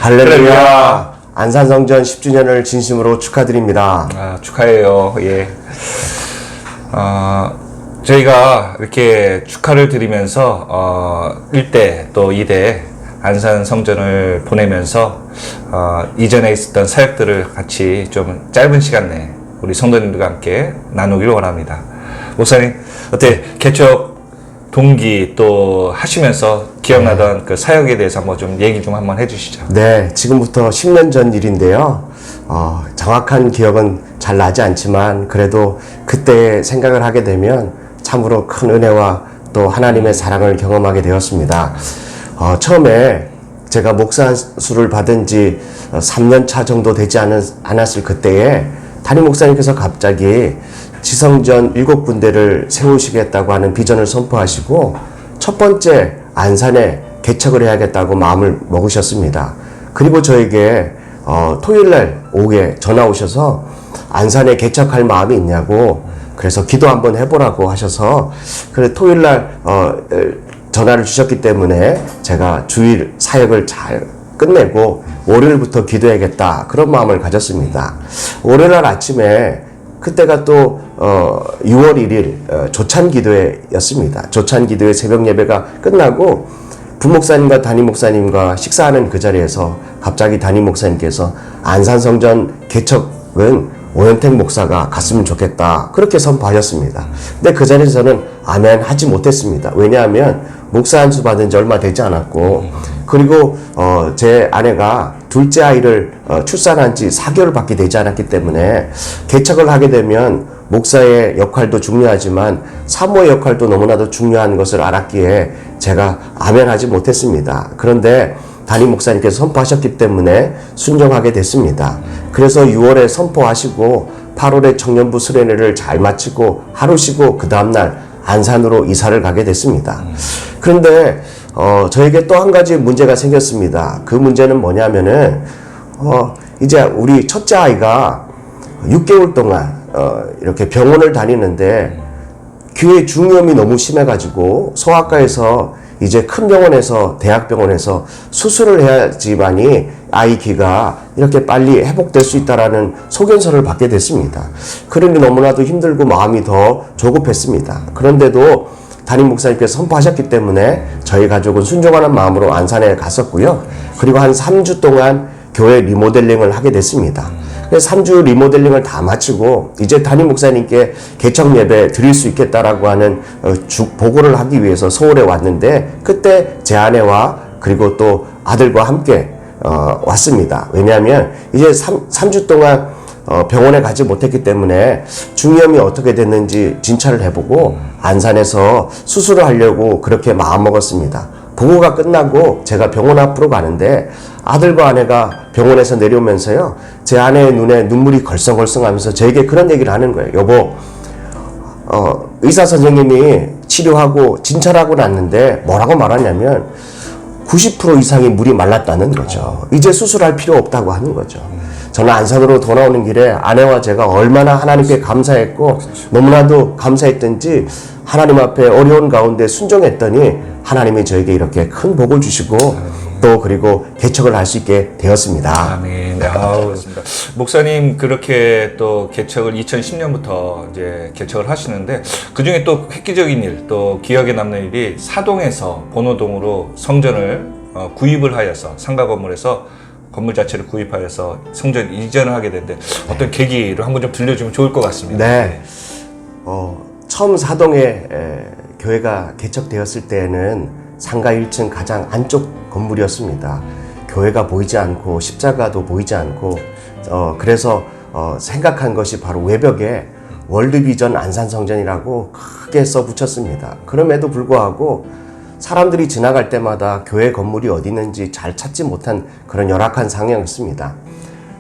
할렐루야. 안산성전 10주년을 진심으로 축하드립니다. 축하해요. 예. 저희가 이렇게 축하를 드리면서 1대 또 2대 안산성전을 보내면서 이전에 있었던 사역들을 같이 좀 짧은 시간 내에 우리 성도님들과 함께 나누기를 원합니다. 목사님, 어때 개척 동기 또 하시면서 기억나던 그 사역에 대해서 한번 좀 얘기 좀 한번 해주시죠. 네, 지금부터 10년 전 일인데요. 정확한 기억은 잘 나지 않지만 그래도 그때 생각을 하게 되면 참으로 큰 은혜와 또 하나님의 사랑을 경험하게 되었습니다. 처음에 제가 목사수를 받은 지 3년 차 정도 되지 않았을 그때에 담임 목사님께서 갑자기 지성전 7군데를 세우시겠다고 하는 비전을 선포하시고 첫 번째 안산에 개척을 해야겠다고 마음을 먹으셨습니다. 그리고 저에게 토요일날 오후에 전화 오셔서 안산에 개척할 마음이 있냐고, 그래서 기도 한번 해보라고 하셔서 그래 토요일날 전화를 주셨기 때문에 제가 주일 사역을 잘 끝내고 월요일부터 기도해야겠다 그런 마음을 가졌습니다. 월요일날 아침에 그때가 또 6월 1일 조찬기도회였습니다. 조찬기도회 새벽 예배가 끝나고 부목사님과 담임 목사님과 식사하는 그 자리에서 갑자기 담임 목사님께서 안산성전 개척은 오현택 목사가 갔으면 좋겠다 그렇게 선포하셨습니다. 근데 그 자리에서는 아멘 하지 못했습니다. 왜냐하면 목사 안수 받은 지 얼마 되지 않았고, 그리고 제 아내가 둘째 아이를 출산한 지 4개월밖에 되지 않았기 때문에 개척을 하게 되면 목사의 역할도 중요하지만 사모의 역할도 너무나도 중요한 것을 알았기에 제가 아멘 하지 못했습니다. 그런데 담임 목사님께서 선포하셨기 때문에 순종하게 됐습니다. 그래서 6월에 선포하시고 8월에 청년부 수련회를 잘 마치고 하루 쉬고 그 다음날 안산으로 이사를 가게 됐습니다. 그런데 저에게 또 한 가지 문제가 생겼습니다. 그 문제는 뭐냐면은 이제 우리 첫째 아이가 6개월 동안 이렇게 병원을 다니는데 귀의 중이염이 너무 심해가지고 소아과에서 이제 큰 병원에서 대학병원에서 수술을 해야지만이 아이 귀가 이렇게 빨리 회복될 수 있다라는 소견서를 받게 됐습니다. 그러니 너무나도 힘들고 마음이 더 조급했습니다. 그런데도 담임 목사님께서 선포하셨기 때문에 저희 가족은 순종하는 마음으로 안산에 갔었고요. 그리고 한 3주 동안 교회 리모델링을 하게 됐습니다. 3주 리모델링을 다 마치고 이제 담임 목사님께 개척 예배 드릴 수 있겠다라고 하는 보고를 하기 위해서 서울에 왔는데, 그때 제 아내와 그리고 또 아들과 함께 왔습니다. 왜냐하면 이제 3주 동안 병원에 가지 못했기 때문에 중이염이 어떻게 됐는지 진찰을 해보고 안산에서 수술을 하려고 그렇게 마음먹었습니다. 보고가 끝나고 제가 병원 앞으로 가는데 아들과 아내가 병원에서 내려오면서요, 제 아내의 눈에 눈물이 걸썽걸썽 하면서 저에게 그런 얘기를 하는 거예요. 여보, 의사 선생님이 치료하고 진찰하고 났는데 뭐라고 말하냐면 90% 이상이 물이 말랐다는 거죠. 이제 수술할 필요 없다고 하는 거죠. 저는 안산으로 돌아오는 길에 아내와 제가 얼마나 하나님께 감사했고 너무나도 감사했던지 하나님 앞에 어려운 가운데 순종했더니 하나님이 저에게 이렇게 큰 복을 주시고 또 그리고 개척을 할 수 있게 되었습니다. 아멘. 그렇습니다. 목사님 그렇게 또 개척을 2010년부터 이제 개척을 하시는데 그 중에 또 획기적인 일, 또 기억에 남는 일이 사동에서 본호동으로 성전을 구입을 하여서 상가 건물에서 건물 자체를 구입하여서 성전 이전을 하게 됐는데 어떤 계기를 한번 좀 들려주면 좋을 것 같습니다. 네. 처음 사동에 교회가 개척되었을 때에는 상가 1층 가장 안쪽 건물이었습니다. 교회가 보이지 않고 십자가도 보이지 않고 그래서 생각한 것이 바로 외벽에 월드비전 안산성전이라고 크게 써 붙였습니다. 그럼에도 불구하고 사람들이 지나갈 때마다 교회 건물이 어디 있는지 잘 찾지 못한 그런 열악한 상황이었습니다.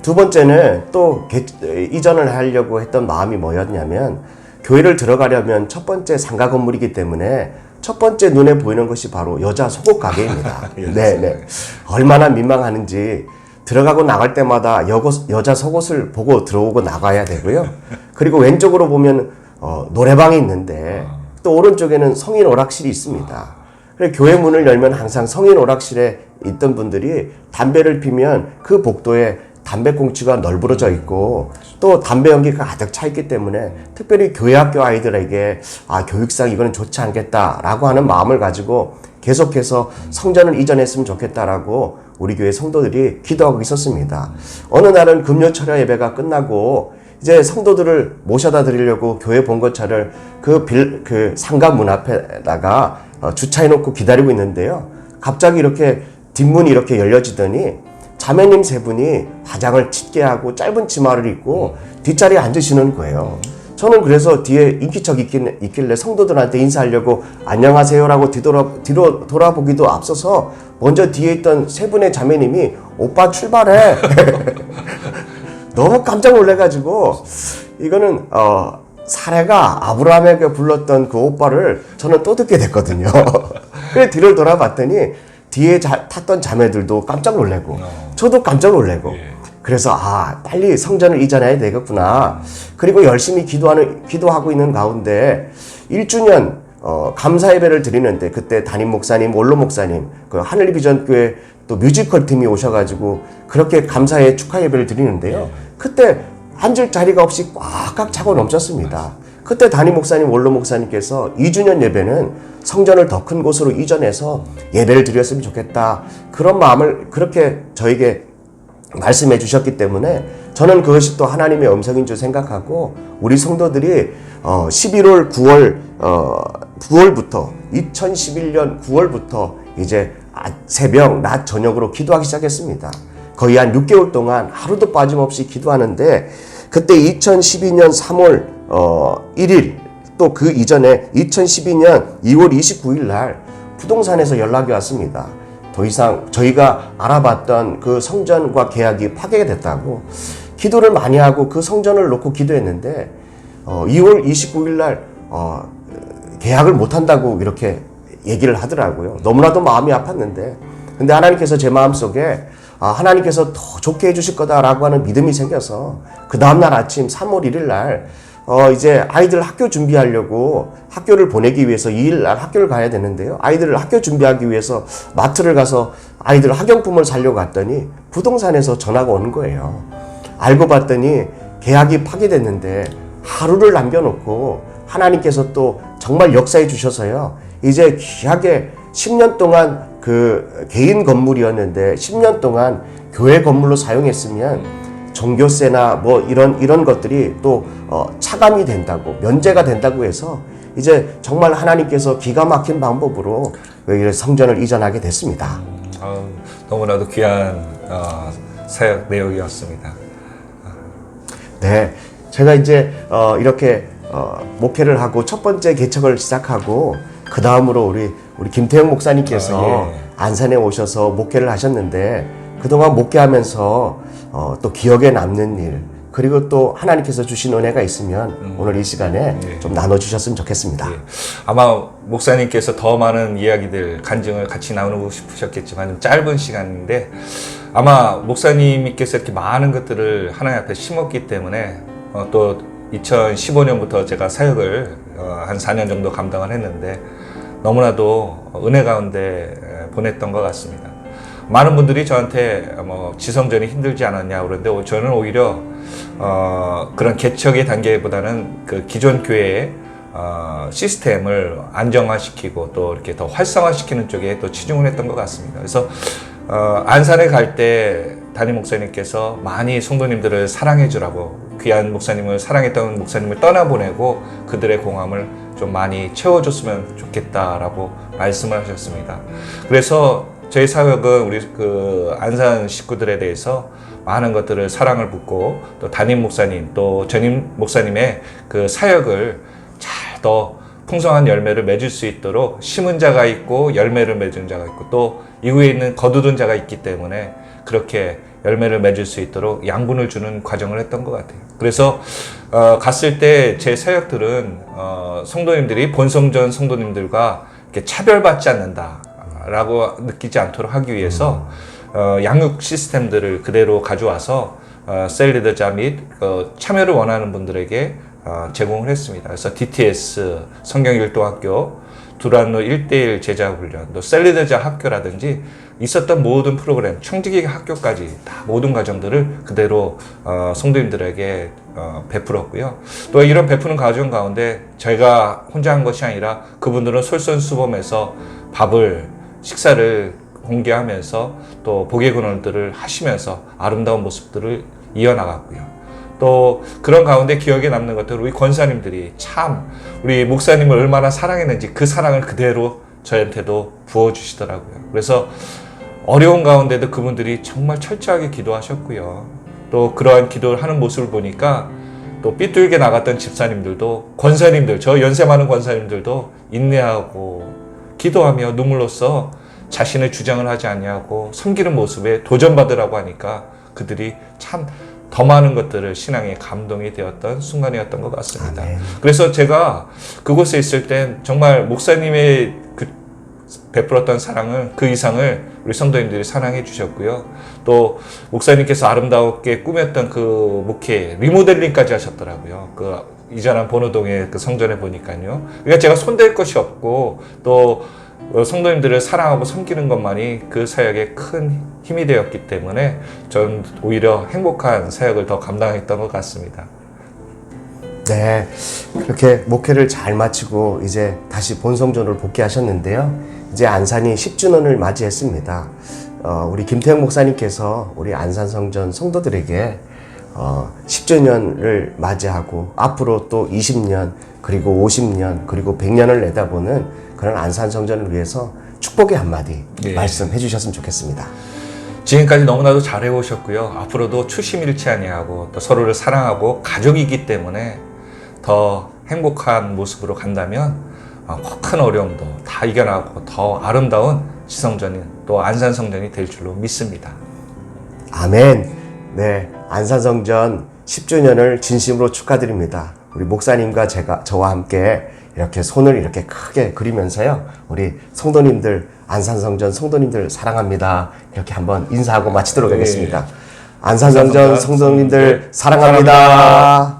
두 번째는 또 이전을 하려고 했던 마음이 뭐였냐면 교회를 들어가려면 첫 번째 상가 건물이기 때문에 첫 번째 눈에 보이는 것이 바로 여자 속옷 가게입니다. 네. 얼마나 민망하는지 들어가고 나갈 때마다 여자 속옷을 보고 들어오고 나가야 되고요. 그리고 왼쪽으로 보면 노래방이 있는데 또 오른쪽에는 성인 오락실이 있습니다. 그래 교회 문을 열면 항상 성인 오락실에 있던 분들이 담배를 피면 그 복도에 담배꽁초가 널브러져 있고 또 담배 연기가 가득 차 있기 때문에 특별히 교회 학교 아이들에게 교육상 이거는 좋지 않겠다라고 하는 마음을 가지고 계속해서 성전을 이전했으면 좋겠다라고 우리 교회 성도들이 기도하고 있었습니다. 어느 날은 금요철야 예배가 끝나고 이제 성도들을 모셔다 드리려고 교회 본거차를 그 상가 문 앞에다가 주차해놓고 기다리고 있는데요. 갑자기 이렇게 뒷문이 이렇게 열려지더니 자매님 세 분이 화장을 짙게 하고 짧은 치마를 입고 뒷자리에 앉으시는 거예요. 저는 그래서 뒤에 인기척 있길래 성도들한테 인사하려고 안녕하세요라고 뒤로 돌아보기도 앞서서 먼저 뒤에 있던 세 분의 자매님이 오빠 출발해. 너무 깜짝 놀래가지고 이거는 사례가 아브라함에게 불렀던 그 오빠를 저는 또 듣게 됐거든요. 그래 뒤를 돌아봤더니 뒤에 탔던 자매들도 깜짝 놀래고 저도 깜짝 놀래고 그래서 빨리 성전을 이전해야 되겠구나. 그리고 열심히 기도하고 있는 가운데 1주년 감사 예배를 드리는데 그때 담임 목사님, 원로 목사님, 그 하늘리 비전교회 또 뮤지컬 팀이 오셔가지고 그렇게 감사의 축하 예배를 드리는데요. 그때 앉을 자리가 없이 꽉꽉 차고 넘쳤습니다. 그때 담임 목사님, 원로 목사님께서 2주년 예배는 성전을 더 큰 곳으로 이전해서 예배를 드렸으면 좋겠다. 그런 마음을 그렇게 저에게 말씀해 주셨기 때문에 저는 그것이 또 하나님의 음성인 줄 생각하고 우리 성도들이 11월 9월부터 2011년 9월부터 이제 새벽, 낮, 저녁으로 기도하기 시작했습니다. 거의 한 6개월 동안 하루도 빠짐없이 기도하는데 그때 2012년 3월 1일 또 그 이전에 2012년 2월 29일 날 부동산에서 연락이 왔습니다. 더 이상 저희가 알아봤던 그 성전과 계약이 파괴가 됐다고 기도를 많이 하고 그 성전을 놓고 기도했는데 2월 29일 날 계약을 못한다고 이렇게 얘기를 하더라고요. 너무나도 마음이 아팠는데 근데 하나님께서 제 마음속에 하나님께서 더 좋게 해주실 거다라고 하는 믿음이 생겨서 그 다음날 아침 3월 1일 날 이제 아이들 학교 준비하려고 학교를 보내기 위해서 2일 날 학교를 가야 되는데요. 아이들을 학교 준비하기 위해서 마트를 가서 아이들 학용품을 사려고 갔더니 부동산에서 전화가 오는 거예요. 알고 봤더니 계약이 파기됐는데 하루를 남겨놓고 하나님께서 또 정말 역사해 주셔서요. 이제 귀하게 10년 동안 그 개인 건물이었는데 10년 동안 교회 건물로 사용했으면 종교세나 뭐 이런 것들이 또 차감이 된다고 면제가 된다고 해서 이제 정말 하나님께서 기가 막힌 방법으로 성전을 이전하게 됐습니다. 너무나도 귀한 사역 내용이었습니다. 네, 제가 이제 이렇게 목회를 하고 첫 번째 개척을 시작하고 그 다음으로 우리 김태형 목사님께서 안산에 오셔서 목회를 하셨는데 그동안 목회하면서 또 기억에 남는 일 그리고 또 하나님께서 주신 은혜가 있으면 오늘 이 시간에 좀 나눠주셨으면 좋겠습니다. 아마 목사님께서 더 많은 이야기들 간증을 같이 나누고 싶으셨겠지만 좀 짧은 시간인데 아마 목사님께서 이렇게 많은 것들을 하나님 앞에 심었기 때문에 또 2015년부터 제가 사역을 한 4년 정도 감당을 했는데 너무나도 은혜 가운데 보냈던 것 같습니다. 많은 분들이 저한테 지성전이 힘들지 않았냐 그러는데 저는 오히려 그런 개척의 단계보다는 그 기존 교회의 시스템을 안정화시키고 또 이렇게 더 활성화시키는 쪽에 또 치중을 했던 것 같습니다. 그래서 안산에 갈 때 담임 목사님께서 많이 성도님들을 사랑해 주라고 귀한 목사님을 사랑했던 목사님을 떠나보내고 그들의 공함을 좀 많이 채워줬으면 좋겠다라고 말씀을 하셨습니다. 그래서 저희 사역은 우리 그 안산 식구들에 대해서 많은 것들을 사랑을 붓고 또 담임 목사님 또 전임 목사님의 그 사역을 잘 더 풍성한 열매를 맺을 수 있도록 심은 자가 있고 열매를 맺은 자가 있고 또 이후에 있는 거두둔 자가 있기 때문에 그렇게 열매를 맺을 수 있도록 양분을 주는 과정을 했던 것 같아요. 그래서 갔을 때 제 사역들은 성도님들이 본성전 성도님들과 이렇게 차별받지 않는다라고 느끼지 않도록 하기 위해서 양육 시스템들을 그대로 가져와서 셀리더자 및 참여를 원하는 분들에게 제공을 했습니다. 그래서 DTS 성경일동학교 두란노 1대1 제자 훈련, 또 셀리드자 학교라든지 있었던 모든 프로그램, 청지기 학교까지 다 모든 과정들을 그대로 성도님들에게 베풀었고요. 또 이런 베푸는 과정 가운데 저희가 혼자 한 것이 아니라 그분들은 솔선수범해서 식사를 공개하면서 또 복의 근원들을 하시면서 아름다운 모습들을 이어나갔고요. 또 그런 가운데 기억에 남는 것들은 우리 권사님들이 참 우리 목사님을 얼마나 사랑했는지 그 사랑을 그대로 저한테도 부어주시더라고요. 그래서 어려운 가운데도 그분들이 정말 철저하게 기도하셨고요. 또 그러한 기도를 하는 모습을 보니까 또 삐뚤게 나갔던 집사님들도, 권사님들, 저 연세 많은 권사님들도 인내하고 기도하며 눈물로써 자신의 주장을 하지 않냐고 섬기는 모습에 도전받으라고 하니까 그들이 참 더 많은 것들을 신앙에 감동이 되었던 순간이었던 것 같습니다. 아멘. 그래서 제가 그곳에 있을 땐 정말 목사님의 그 베풀었던 사랑을, 그 이상을 우리 성도님들이 사랑해 주셨고요. 또 목사님께서 아름답게 꾸몄던 그 목회 리모델링까지 하셨더라고요. 그 이전한 번호동의 그 성전에 보니까요. 그러니까 제가 손댈 것이 없고 또 성도님들을 사랑하고 섬기는 것만이 그 사역에 큰 힘이 되었기 때문에 전 오히려 행복한 사역을 더 감당했던 것 같습니다. 네, 그렇게 목회를 잘 마치고 이제 다시 본성전으로 복귀하셨는데요. 이제 안산이 10주년을 맞이했습니다. 우리 김태형 목사님께서 우리 안산성전 성도들에게 10주년을 맞이하고 앞으로 또 20년 그리고 50년 그리고 100년을 내다보는 그런 안산성전을 위해서 축복의 한마디 말씀해 주셨으면 좋겠습니다. 지금까지 너무나도 잘해오셨고요. 앞으로도 추심 잃지 아니하고 또 서로를 사랑하고 가족이기 때문에 더 행복한 모습으로 간다면 큰 어려움도 다 이겨나가고 더 아름다운 지성전이 또 안산성전이 될 줄로 믿습니다. 아멘. 네, 안산성전 10주년을 진심으로 축하드립니다. 우리 목사님과 저와 함께 이렇게 손을 이렇게 크게 그리면서요. 우리 성도님들, 안산성전 성도님들 사랑합니다. 이렇게 한번 인사하고 마치도록 하겠습니다. 안산성전 성도님들 사랑합니다.